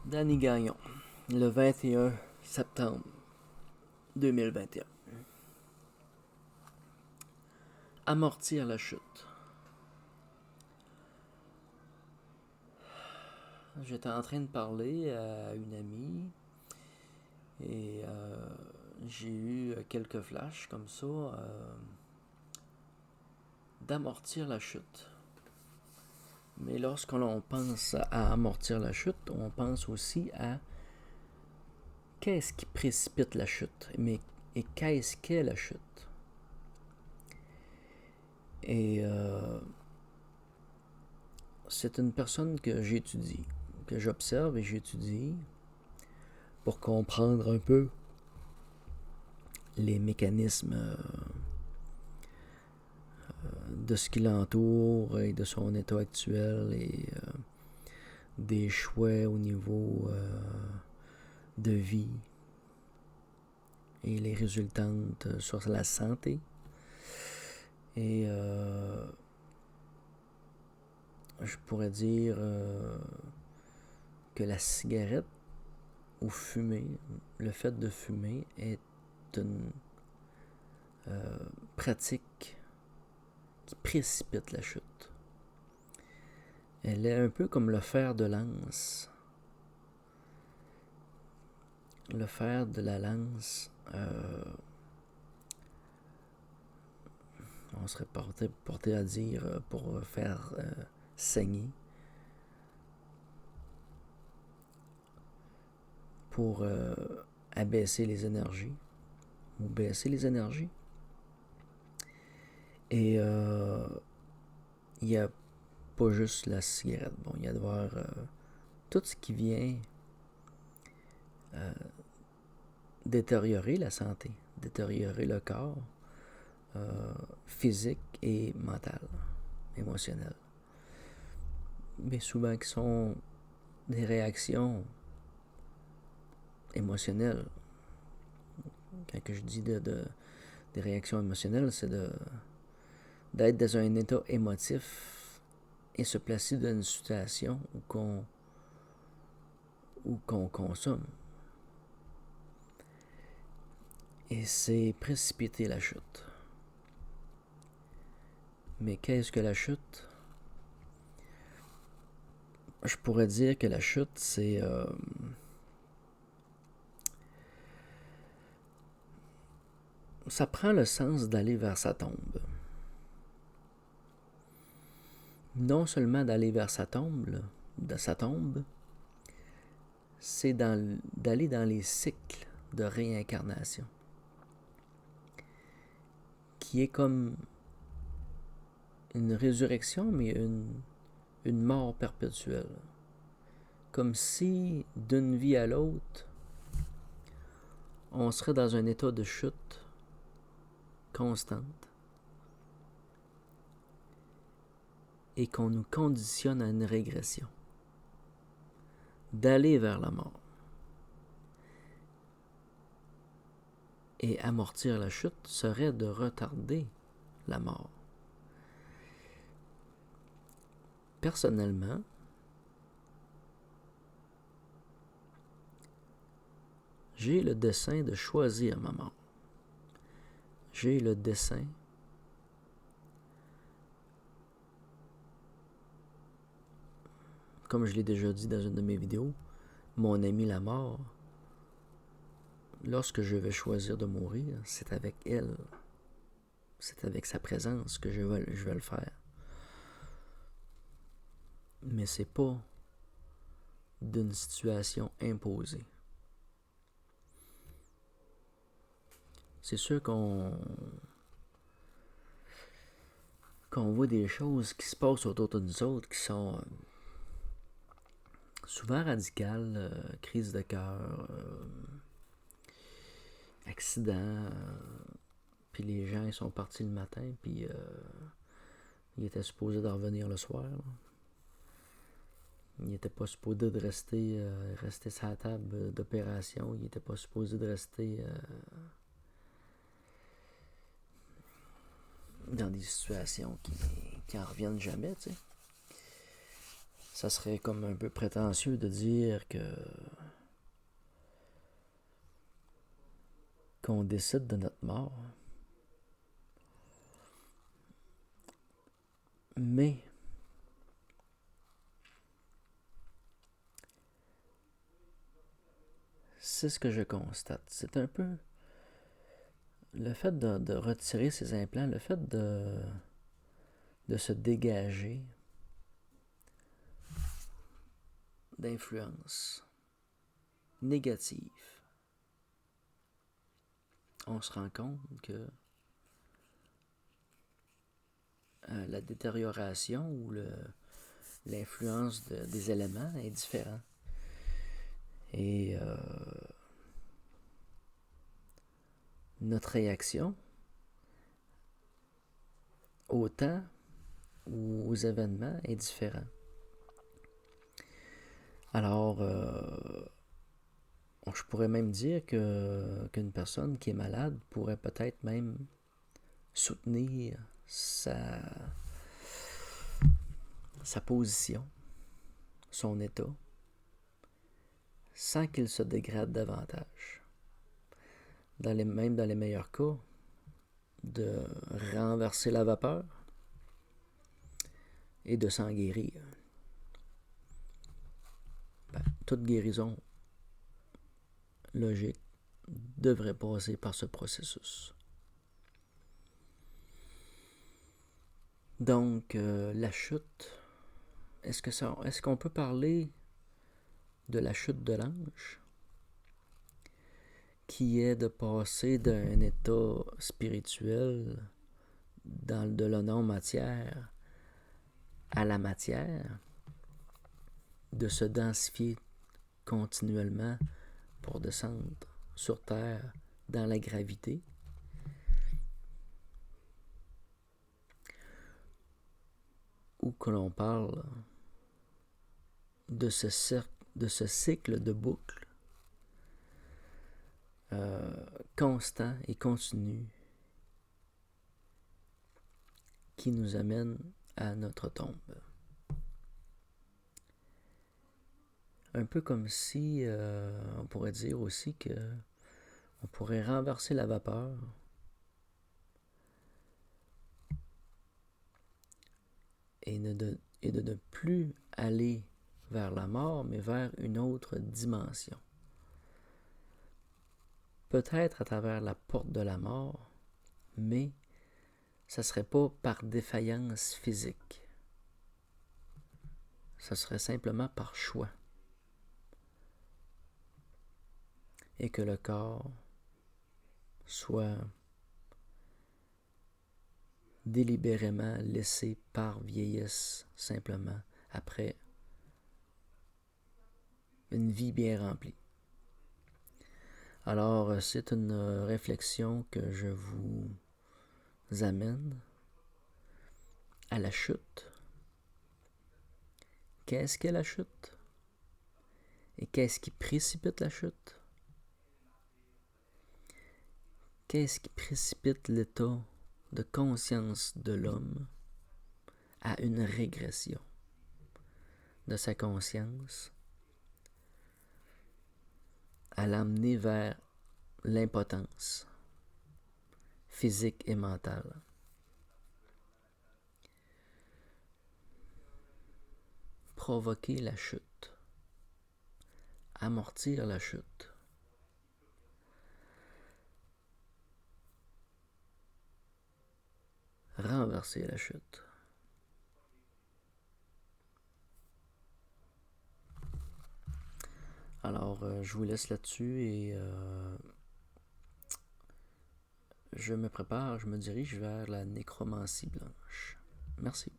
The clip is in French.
Danny Gagnon, le 21 septembre 2021. Amortir la chute. J'étais en train de parler à une amie et j'ai eu quelques flashs comme ça d'amortir la chute. Mais lorsqu'on pense à amortir la chute, on pense aussi à qu'est-ce qui précipite la chute, et qu'est-ce qu'est la chute. Et c'est une personne que j'étudie, que j'observe et j'étudie pour comprendre un peu les mécanismes de ce qui l'entoure et de son état actuel et des choix au niveau de vie et les résultantes sur la santé. Et je pourrais dire que la cigarette ou fumer, le fait de fumer est une pratique qui précipite la chute. Elle est un peu comme le fer de lance. Le fer de la lance, on serait porté à dire pour faire saigner, pour abaisser les énergies ou baisser les énergies. Et il n'y a pas juste la cigarette. Bon, il y a de voir tout ce qui vient détériorer la santé, détériorer le corps physique et mental, émotionnel. Mais souvent qui sont des réactions émotionnelles. Quand je dis des réactions émotionnelles, c'est d'être dans un état émotif et se placer dans une situation où qu'on consomme. Et c'est précipiter la chute. Mais qu'est-ce que la chute? Je pourrais dire que la chute, c'est ça prend le sens d'aller vers sa tombe. Non seulement d'aller vers sa tombe, c'est d'aller dans les cycles de réincarnation, qui est comme une résurrection, mais une mort perpétuelle. Comme si, d'une vie à l'autre, on serait dans un état de chute constante et qu'on nous conditionne à une régression, d'aller vers la mort. Et amortir la chute serait de retarder la mort. Personnellement, j'ai le dessein de choisir ma mort. J'ai le dessein comme je l'ai déjà dit dans une de mes vidéos, mon ami la mort, lorsque je vais choisir de mourir, c'est avec elle, c'est avec sa présence que je vais le faire. Mais c'est pas d'une situation imposée. C'est sûr qu'on voit des choses qui se passent autour de nous autres qui sont souvent radicales, crise de cœur, accident, puis les gens ils sont partis le matin, puis ils étaient supposés de revenir le soir. Là. Il n'était pas supposé de rester sur la table d'opération. Il n'était pas supposé de rester dans des situations qui en reviennent jamais, tu sais. ça serait comme un peu prétentieux de dire qu'on décide de notre mort. Mais c'est ce que je constate. C'est un peu le fait de retirer ces implants, le fait de se dégager d'influences négatives. On se rend compte que la détérioration ou l'influence des éléments est différente. Et notre réaction au temps ou aux événements est différente. Alors, je pourrais même dire qu'une personne qui est malade pourrait peut-être même soutenir sa position, son état, sans qu'il se dégrade davantage. Même dans les meilleurs cas, de renverser la vapeur et de s'en guérir. Toute guérison logique devrait passer par ce processus. Donc, la chute, est-ce qu'on peut parler de la chute de l'ange, qui est de passer d'un état spirituel de la non-matière à la matière, de se densifier continuellement pour descendre sur Terre dans la gravité, ou que l'on parle de ce cycle de boucle constant et continu qui nous amène à notre tombe. Un peu comme si on pourrait dire aussi que on pourrait renverser la vapeur et de ne plus aller vers la mort, mais vers une autre dimension. Peut-être à travers la porte de la mort, mais ça ne serait pas par défaillance physique. Ça serait simplement par choix. Et que le corps soit délibérément laissé par vieillesse, simplement, après une vie bien remplie. Alors, c'est une réflexion que je vous amène à la chute. Qu'est-ce qu'est la chute? Et qu'est-ce qui précipite la chute? Qu'est-ce qui précipite l'état de conscience de l'homme à une régression de sa conscience, à l'amener vers l'impotence physique et mentale? Provoquer la chute, amortir la chute, renverser la chute. Alors, je vous laisse là-dessus et je me dirige vers la nécromancie blanche. Merci.